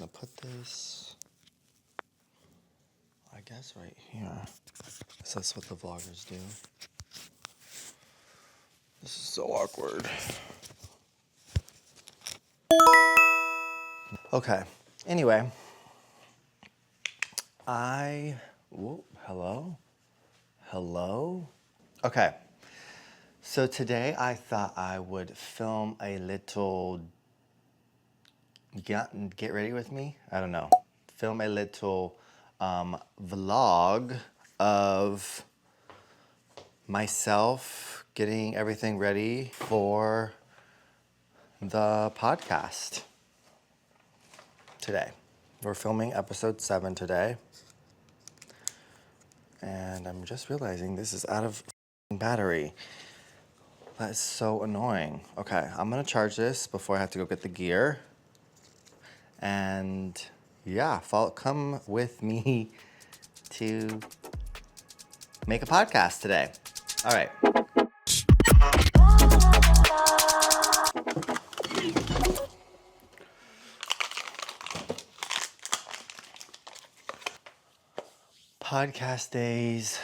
gonna put this, I guess, right here. So that's what the vloggers do. This is so awkward. Okay, anyway. Hello? Hello? Okay, so today I thought I would film a little, get ready with me? I don't know. Film a little vlog of myself getting everything ready for the podcast today. We're filming episode 7 today. And I'm just realizing this is out of battery. That is so annoying. Okay, I'm gonna charge this before I have to go get the gear. And yeah, come with me to make a podcast today. All right. Podcast days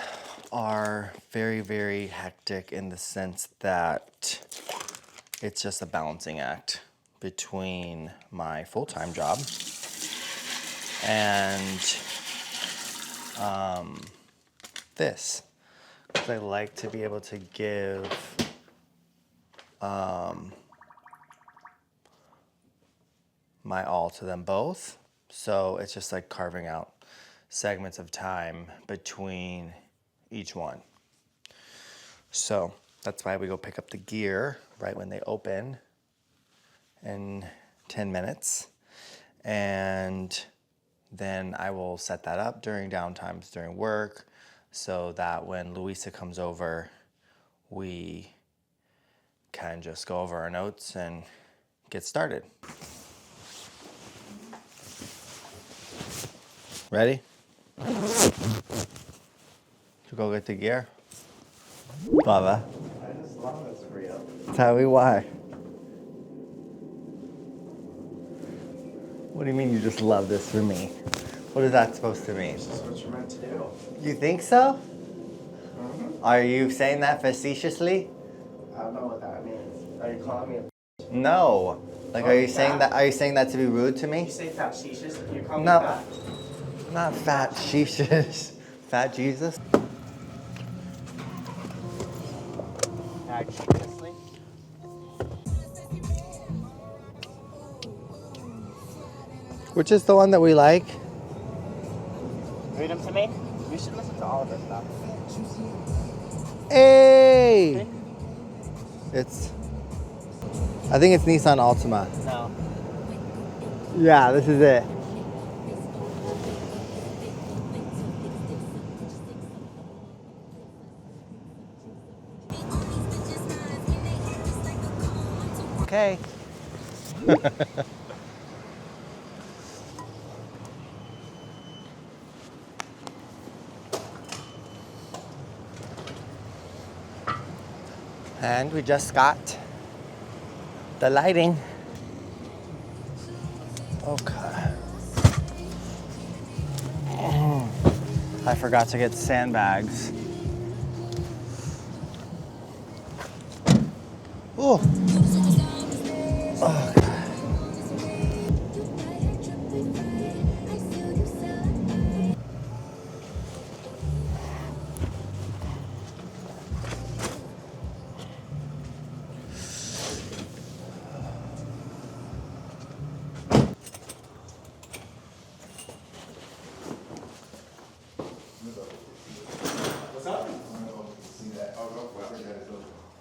are very, very hectic in the sense that it's just a balancing act between my full-time job and this. Because I like to be able to give my all to them both. So it's just like carving out segments of time between each one. So that's why we go pick up the gear right when they open in 10 minutes. And then I will set that up during downtimes during work so that when Louisa comes over, we can just go over our notes and get started. Ready? To go get the gear? Baba. I just love this for you. Tell me why. What do you mean you just love this for me? What is that supposed to mean? This is what you're meant to do. You think so? Mm-hmm. Are you saying that facetiously? I don't know what that means. Are you calling me a No. Like, Oh, are you saying fat? that? Are you saying that to be rude to You me? say facetious? You call me No. fat? Not fat Jesus. Fat Jesus. Facetiously? Which is the one that we like? Read them to me? You should listen to all of this stuff. Hey! I think it's Nissan Altima. No. Yeah, this is it. Okay. And we just got the lighting. Okay. I forgot to get sandbags. Oh. Okay.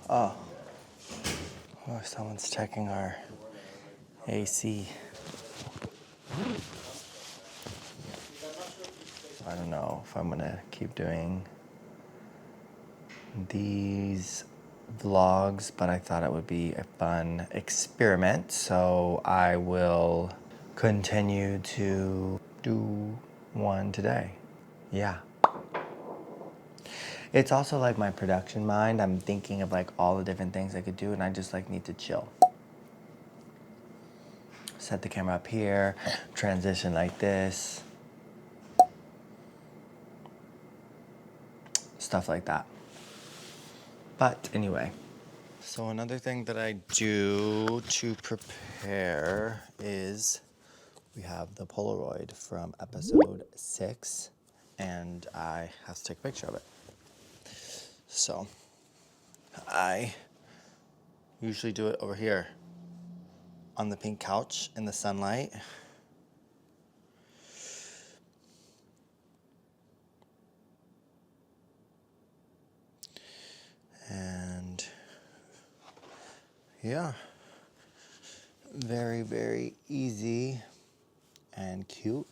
Oh. Oh, someone's checking our AC. I don't know if I'm gonna keep doing these vlogs, but I thought it would be a fun experiment, so I will continue to do one today. Yeah. It's also like my production mind. I'm thinking of like all the different things I could do, and I just like need to chill. set the camera up here, transition like this, stuff like that. But anyway, so another thing that I do to prepare is we have the Polaroid from episode 6, and I have to take a picture of it. So I usually do it over here on the pink couch in the sunlight. And yeah, very, very easy and cute.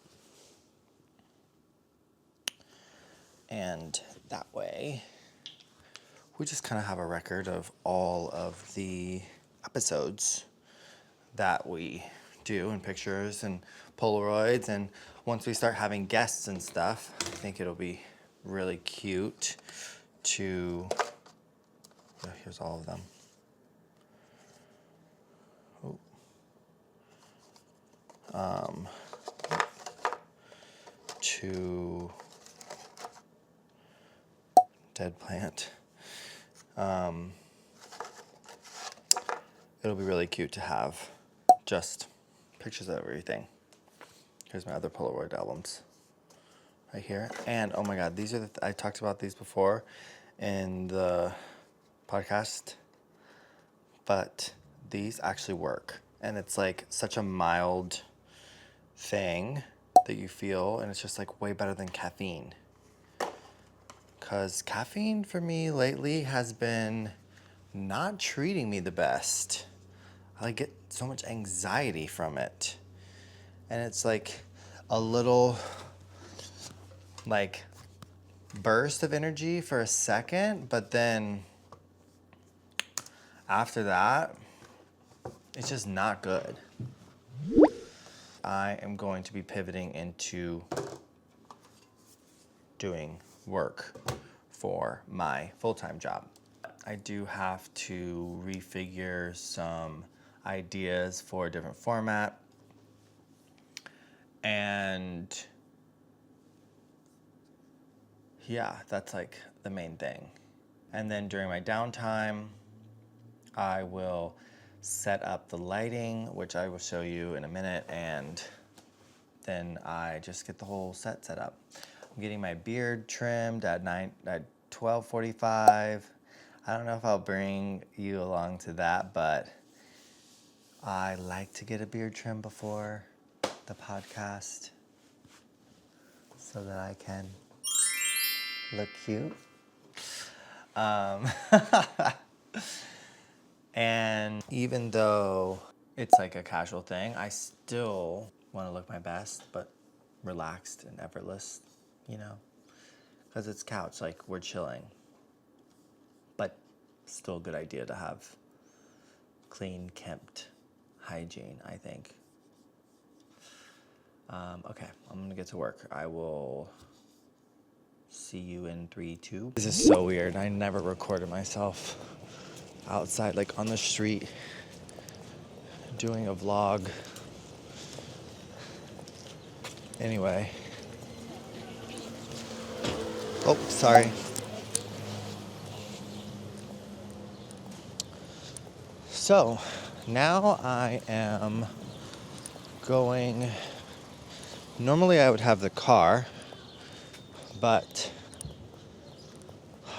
And that way, we just kind of have a record of all of the episodes that we do, and pictures and Polaroids. And once we start having guests and stuff, I think it'll be really cute to, here's all of them. To dead plant. It'll be really cute to have just pictures of everything. Here's my other Polaroid albums right here. And oh my God, these are I talked about these before in the podcast, but these actually work. And it's like such a mild thing that you feel, and it's just like way better than caffeine. Because caffeine for me lately has been not treating me the best. I get so much anxiety from it. And it's like a little like burst of energy for a second, but then after that, it's just not good. I am going to be pivoting into doing work for my full-time job. I do have to refigure some ideas for a different format. And yeah, that's like the main thing. And then during my downtime, I will set up the lighting, which I will show you in a minute, and then I just get the whole set up. I'm getting my beard trimmed at 12:45. I don't know if I'll bring you along to that, but I like to get a beard trim before the podcast so that I can look cute. And even though it's like a casual thing, I still want to look my best, but relaxed and effortless, you know? Because it's couch, like we're chilling. But still a good idea to have clean, kempt hygiene, I think. Okay, I'm gonna get to work. I will see you in 3, 2. This is so weird. I never recorded myself outside, like on the street, doing a vlog. Anyway. Oh, sorry. So, now I am going, normally I would have the car, but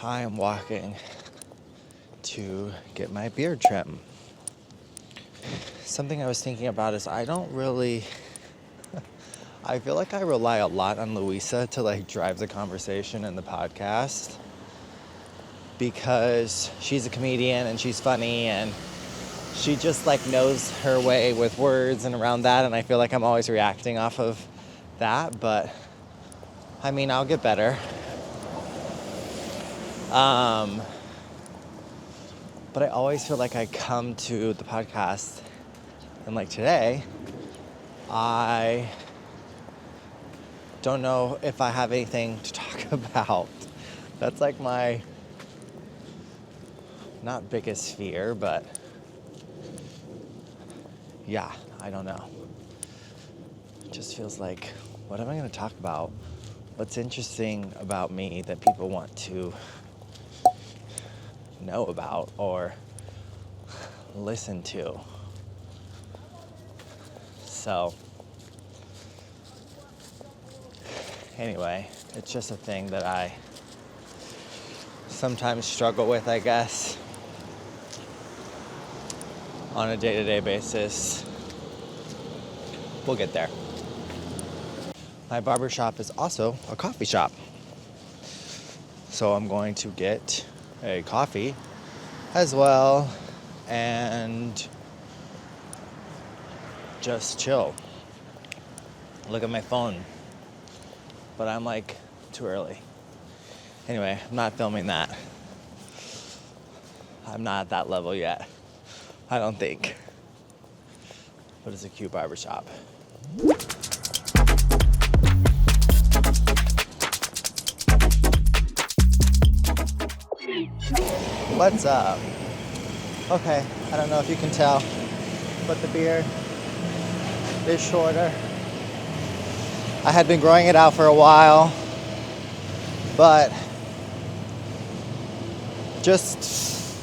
I am walking to get my beard trim. Something I was thinking about is I don't really, I feel like I rely a lot on Louisa to like drive the conversation in the podcast, because she's a comedian and she's funny and she just like knows her way with words and around that, and I feel like I'm always reacting off of that, but I mean, I'll get better. But I always feel like I come to the podcast, and like today, I don't know if I have anything to talk about. That's like my, not biggest fear, but yeah, I don't know. just feels like, what am I going to talk about? What's interesting about me that people want to know about or listen to? So, anyway, it's just a thing that I sometimes struggle with, I guess, on a day-to-day basis. We'll get there. My barbershop is also a coffee shop. So I'm going to get a coffee as well and just chill. Look at my phone. But I'm like, too early. Anyway, I'm not filming that. I'm not at that level yet. I don't think. But it's a cute barbershop. What's up? Okay, I don't know if you can tell, but the beard is shorter. I had been growing it out for a while, but just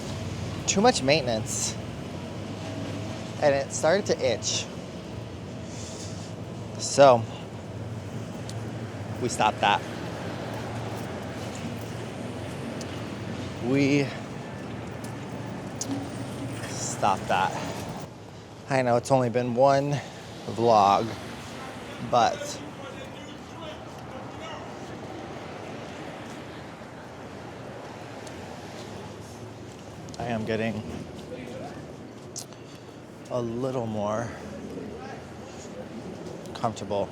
too much maintenance. And it started to itch. So we stopped that. We stopped that. I know it's only been one vlog, but I am getting a little more comfortable.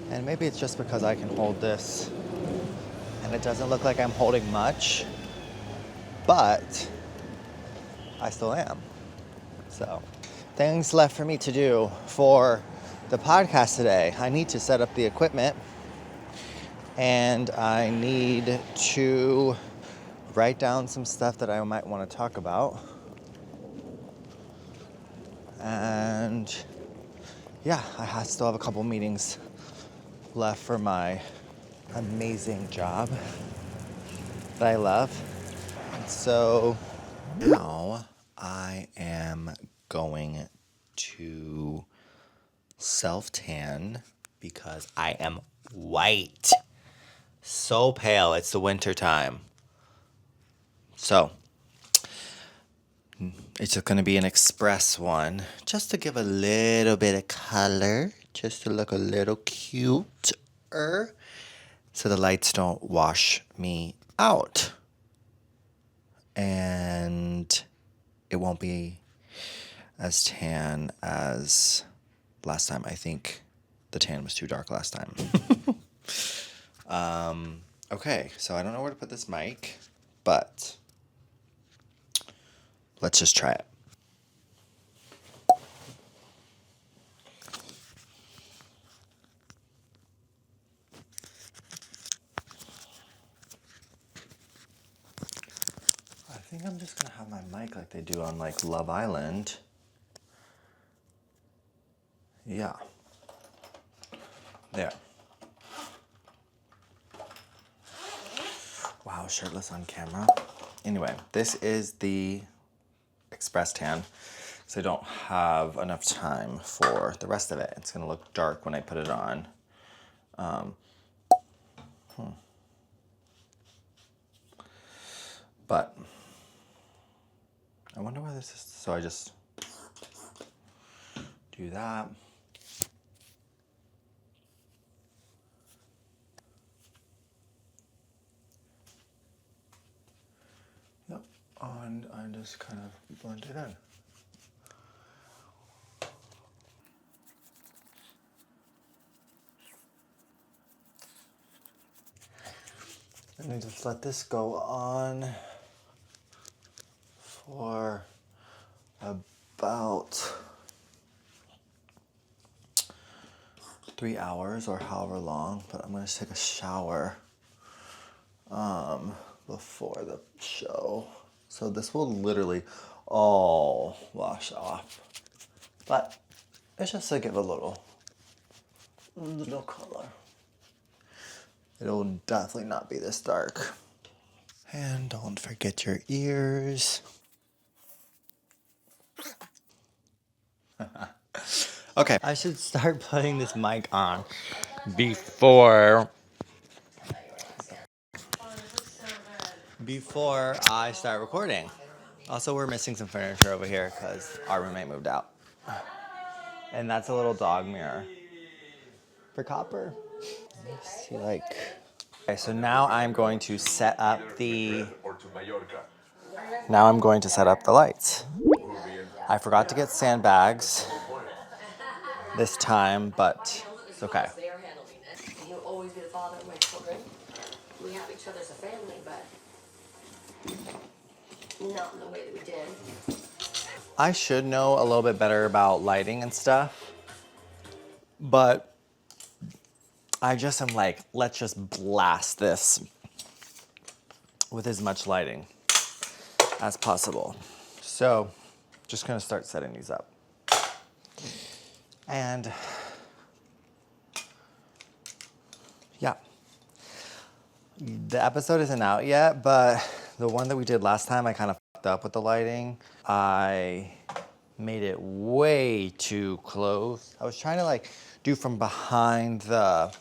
And maybe it's just because I can hold this and it doesn't look like I'm holding much, but I still am. So, things left for me to do for the podcast today. I need to set up the equipment and I need to write down some stuff that I might want to talk about. And yeah, I still have a couple meetings left for my amazing job that I love. And so now I am going to self-tan because I am white. So pale. It's the winter time. So it's just going to be an express one just to give a little bit of color, just to look a little cuter so the lights don't wash me out. And it won't be as tan as last time. I think the tan was too dark last time. Okay, so I don't know where to put this mic, but let's just try it. I think I'm just gonna have my mic like they do on like Love Island. Yeah. There. Wow, shirtless on camera. Anyway, this is the express tan. So I don't have enough time for the rest of it. It's gonna look dark when I put it on. But I wonder why this is. So I just do that. Yep. And I just kind of blend it in. And I just let this go on for about 3 hours or however long, but I'm gonna take a shower before the show. So this will literally all wash off But it's just to give a little color. It'll definitely not be this dark. And don't forget your ears. Okay, I should start putting this mic on before I start recording. Also, we're missing some furniture over here because our roommate moved out. And that's a little dog mirror for Copper. Is he like... Okay, so now I'm going to set up the lights. I forgot to get sandbags this time, but it's okay. He'll always be the father of my children. We have each other as a family, but not in the way that we did. I should know a little bit better about lighting and stuff, but I just am like, let's just blast this with as much lighting as possible. So, just gonna start setting these up. And yeah, the episode isn't out yet, but the one that we did last time, I kind of fucked up with the lighting. I made it way too close. I was trying to like do from behind the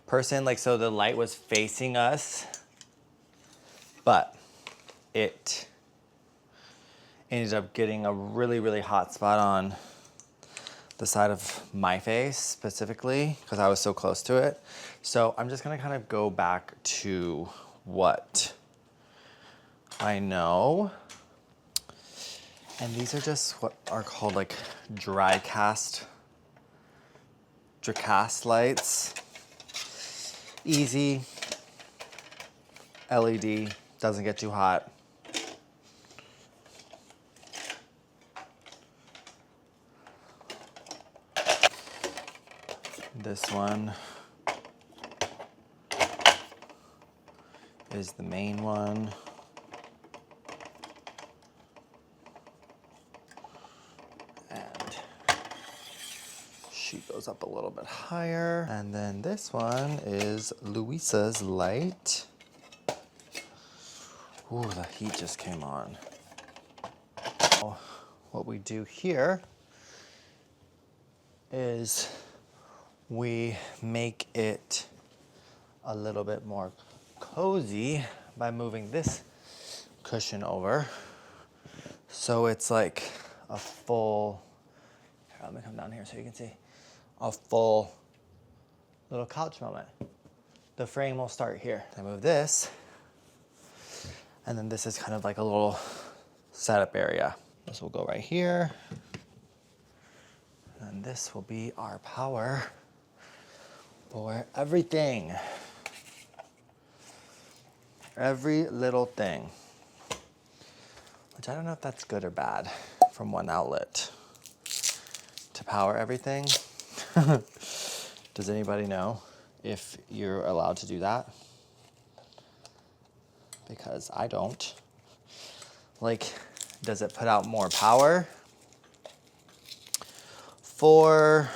person, like so the light was facing us, but it ended up getting a really, really hot spot on the side of my face specifically because I was so close to it. So I'm just gonna kind of go back to what I know. And these are just what are called like dry cast lights. Easy, LED, doesn't get too hot. This one is the main one. And she goes up a little bit higher. And then this one is Luisa's light. Ooh, the heat just came on. What we do here is we make it a little bit more cozy by moving this cushion over. So it's like a full, here, let me come down here so you can see, a full little couch moment. The frame will start here. I move this, and then this is kind of like a little setup area. This will go right here. And this will be our power for everything. Every little thing. Which I don't know if that's good or bad from one outlet. To power everything. Does anybody know if you're allowed to do that? Because I don't. Like, does it put out more power for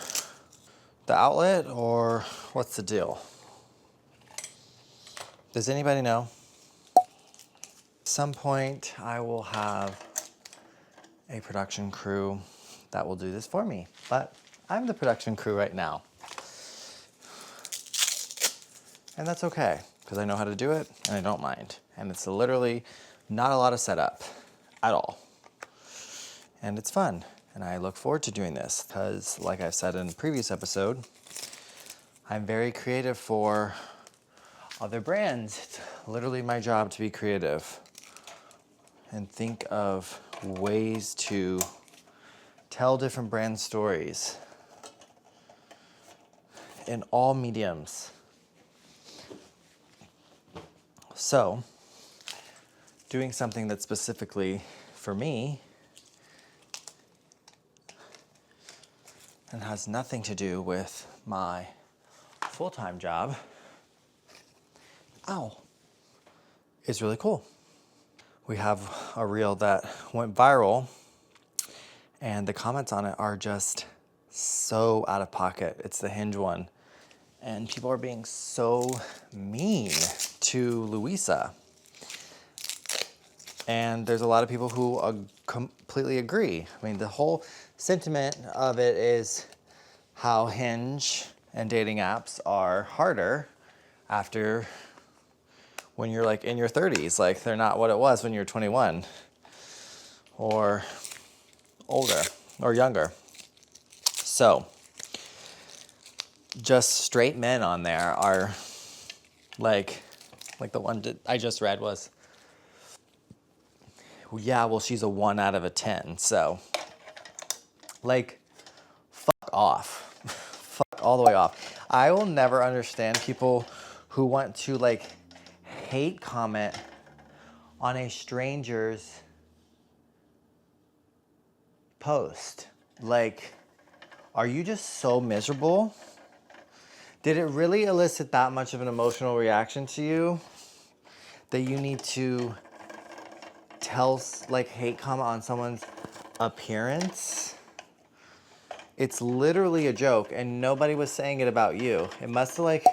the outlet, or what's the deal? Does anybody know? At some point, I will have a production crew that will do this for me, but I'm the production crew right now. And that's okay, because I know how to do it, and I don't mind. And it's literally not a lot of setup at all. And it's fun, and I look forward to doing this, because like I've said in the previous episode, I'm very creative for other brands. It's literally my job to be creative and think of ways to tell different brand stories in all mediums. So, doing something that's specifically for me and has nothing to do with my full-time job, is really cool. We have a reel that went viral, And the comments on it are just so out of pocket. It's the Hinge one. And people are being so mean to Louisa. And there's a lot of people who completely agree. I mean, the whole sentiment of it is how Hinge and dating apps are harder after when you're like in your 30s. Like, they're not what it was when you're 21 or older or younger. So, just straight men on there are like the one that I just read was, yeah, well, she's a 1 out of a 10. So, like, fuck off. Fuck all the way off. I will never understand people who want to, like, hate comment on a stranger's post. Like, are you just so miserable? Did it really elicit that much of an emotional reaction to you that you need to hate comment on someone's appearance? It's literally a joke, and nobody was saying it about you. It must have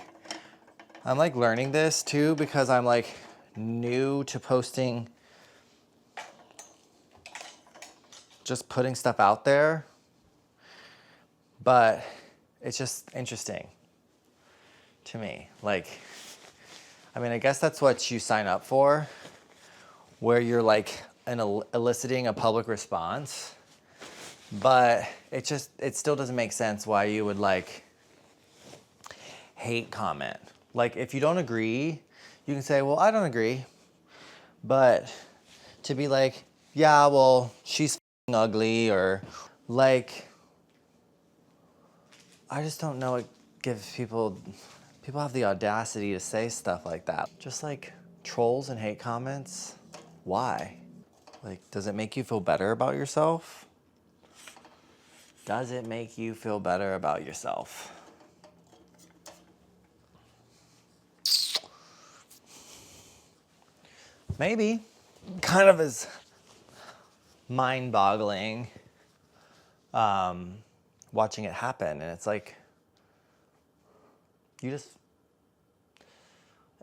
I'm like learning this too because I'm like new to posting, just putting stuff out there. But it's just interesting to me. Like, I mean, I guess that's what you sign up for, where you're like eliciting a public response. But it still doesn't make sense why you would like hate comment. Like, if you don't agree, you can say, well, I don't agree. But to be like, yeah, well, she's f***ing ugly, or like, I just don't know what gives people have the audacity to say stuff like that. Just like trolls and hate comments. Why? Like, does it make you feel better about yourself? Does it make you feel better about yourself? Maybe. Kind of is mind-boggling watching it happen. And it's like, you just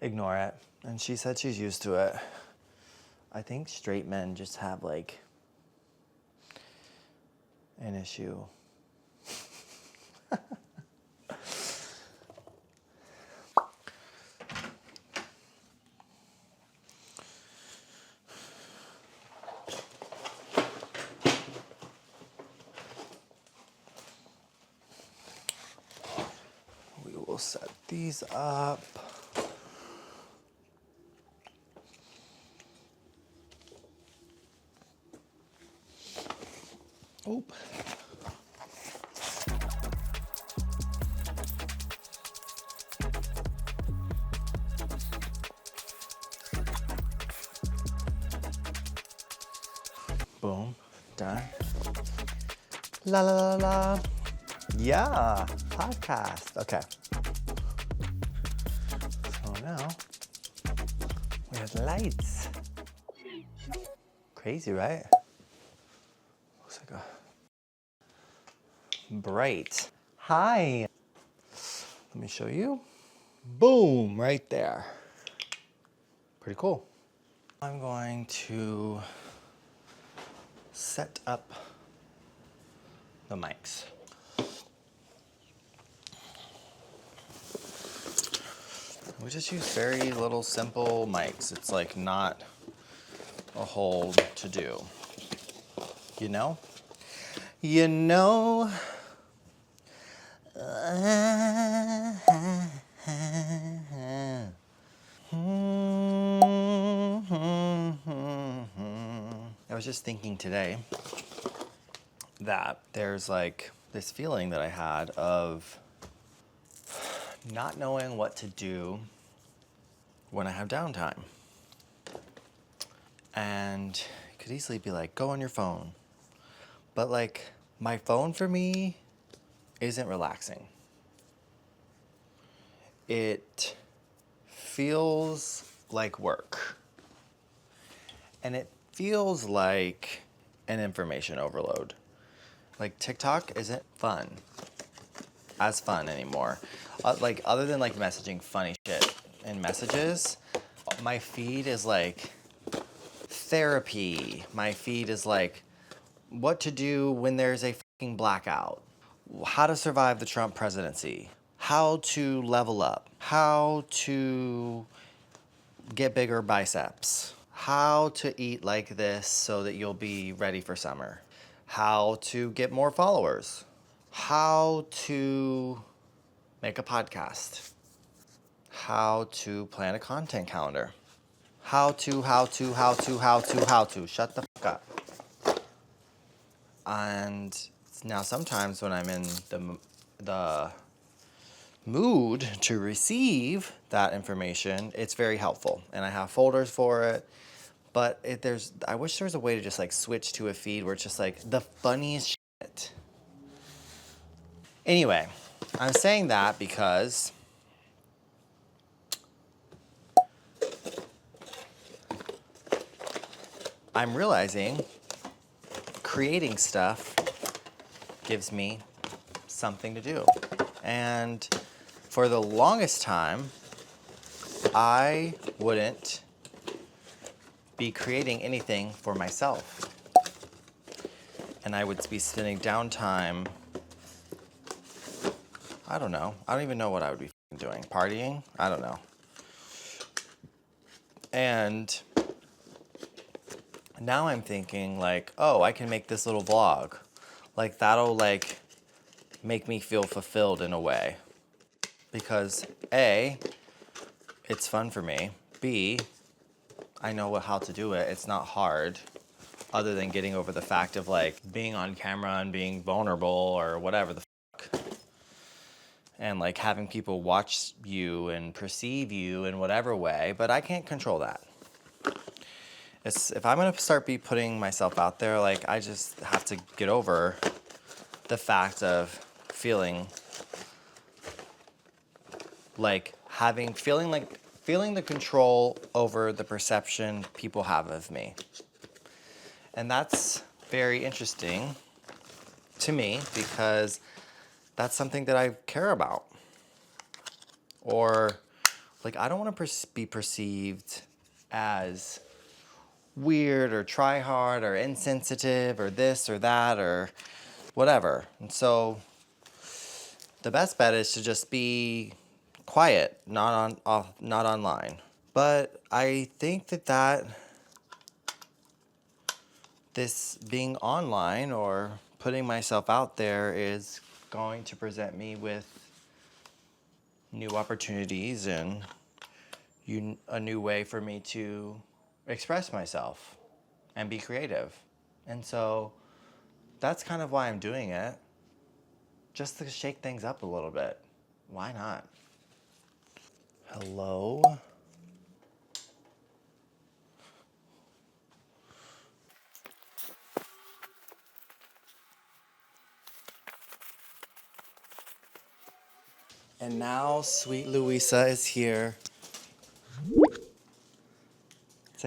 ignore it. And she said she's used to it. I think straight men just have like an issue. We will set these up. Oop. Boom. Done. La la la la. Yeah. Podcast. Okay. So now we have lights. Crazy, right? Looks like a bright. Hi. Let me show you. Boom, right there. Pretty cool. I'm going to set up the mics. We just use very little simple mics. It's like not a whole to do. You know? You know? I was just thinking today that there's like this feeling that I had of not knowing what to do when I have downtime. And it could easily be like, go on your phone. But like, my phone for me isn't relaxing. It feels like work. And it feels like an information overload. Like TikTok isn't as fun anymore. Like other than like messaging funny shit in messages, my feed is like therapy. My feed is like what to do when there's a fucking blackout, how to survive the Trump presidency, how to level up, how to get bigger biceps, how to eat like this so that you'll be ready for summer, how to get more followers, how to make a podcast, how to plan a content calendar, how to. Shut the fuck up. And now sometimes when I'm in the mood to receive that information, it's very helpful, and I have folders for it. But I wish there was a way to just like switch to a feed where it's just like the funniest shit. Anyway, I'm saying that because I'm realizing creating stuff gives me something to do. And for the longest time, I wouldn't be creating anything for myself. And I would be spending downtime, I don't know. I don't even know what I would be doing. Partying? I don't know. And now I'm thinking like, oh, I can make this little vlog. Like that'll like make me feel fulfilled in a way. Because A, it's fun for me. B, I know how to do it. It's not hard, other than getting over the fact of like being on camera and being vulnerable or whatever the fuck. And like having people watch you and perceive you in whatever way, but I can't control that. If I'm gonna start putting myself out there, like I just have to get over the fact of feeling the control over the perception people have of me. And that's very interesting to me because that's something that I care about. Or like I don't want to be perceived as weird or try hard or insensitive or this or that or whatever. And so the best bet is to just be quiet, not online. But I think that this being online or putting myself out there is going to present me with new opportunities and a new way for me to express myself and be creative. And so that's kind of why I'm doing it, just to shake things up a little bit. Why not? Hello? And now sweet Louisa is here.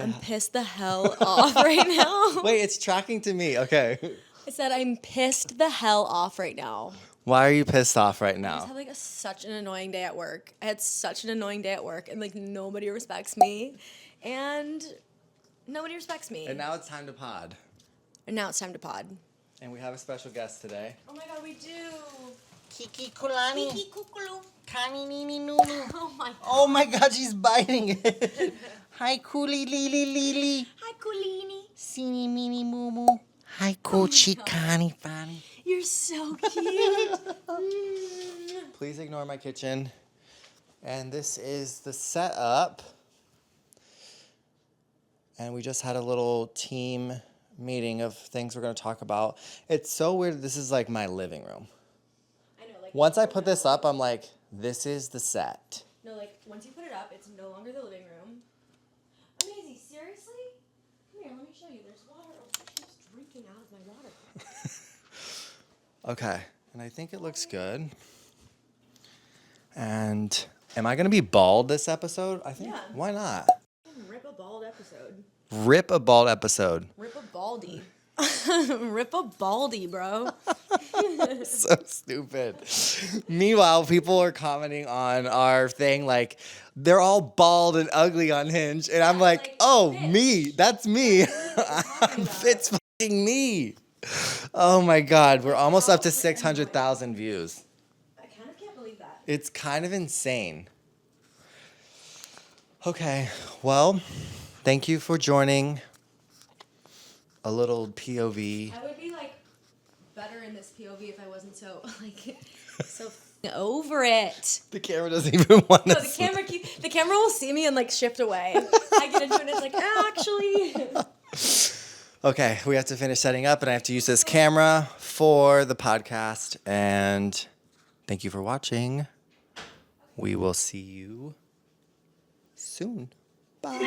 I'm pissed the hell off right now. Wait, it's tracking to me. Okay. I said I'm pissed the hell off right now. Why are you pissed off right I now? just had like such an annoying day at work. I had such an annoying day at work, and like nobody respects me, and nobody respects me. And now it's time to pod. And now it's time to pod. And we have a special guest today. Oh my god, we do. Kiki Kulani. Kiki Kukulu. Kani Nini Nunu. Oh my god. Oh my god, she's biting it. Hi, Kuli Lili Lili. Hi, Kulini. Sini Mini Mumu. Hi, Kochi Kani Fani. You're so cute. Please ignore my kitchen. And this is the setup. And we just had a little team meeting of things we're going to talk about. It's so weird. This is like my living room. I know, like Once I put this up, I'm like, this is the set. no, like once you put it up, it's no longer the living room. Amazing, seriously? Come here, let me show you. There's water. Oh, she keeps drinking out of my water. Okay. And I think it looks good. And am I going to be bald this episode? I think. Yeah. Why not? Rip a bald episode. Rip a bald episode. Rip a baldy. Rip a baldy, bro. So stupid. Meanwhile, people are commenting on our thing like they're all bald and ugly on Hinge, and I'm like, oh, bitch. me. That's me. It's fucking me. Oh my God, we're almost up to 600,000 views. I kind of can't believe that. It's kind of insane. Okay, well, thank you for joining a little POV. I would be like better in this POV if I wasn't so like so over it. The camera doesn't even want to. No, the camera will see me and like shift away. I get into it and it's like, actually. Okay, we have to finish setting up, and I have to use this camera for the podcast. And thank you for watching. We will see you soon. Bye.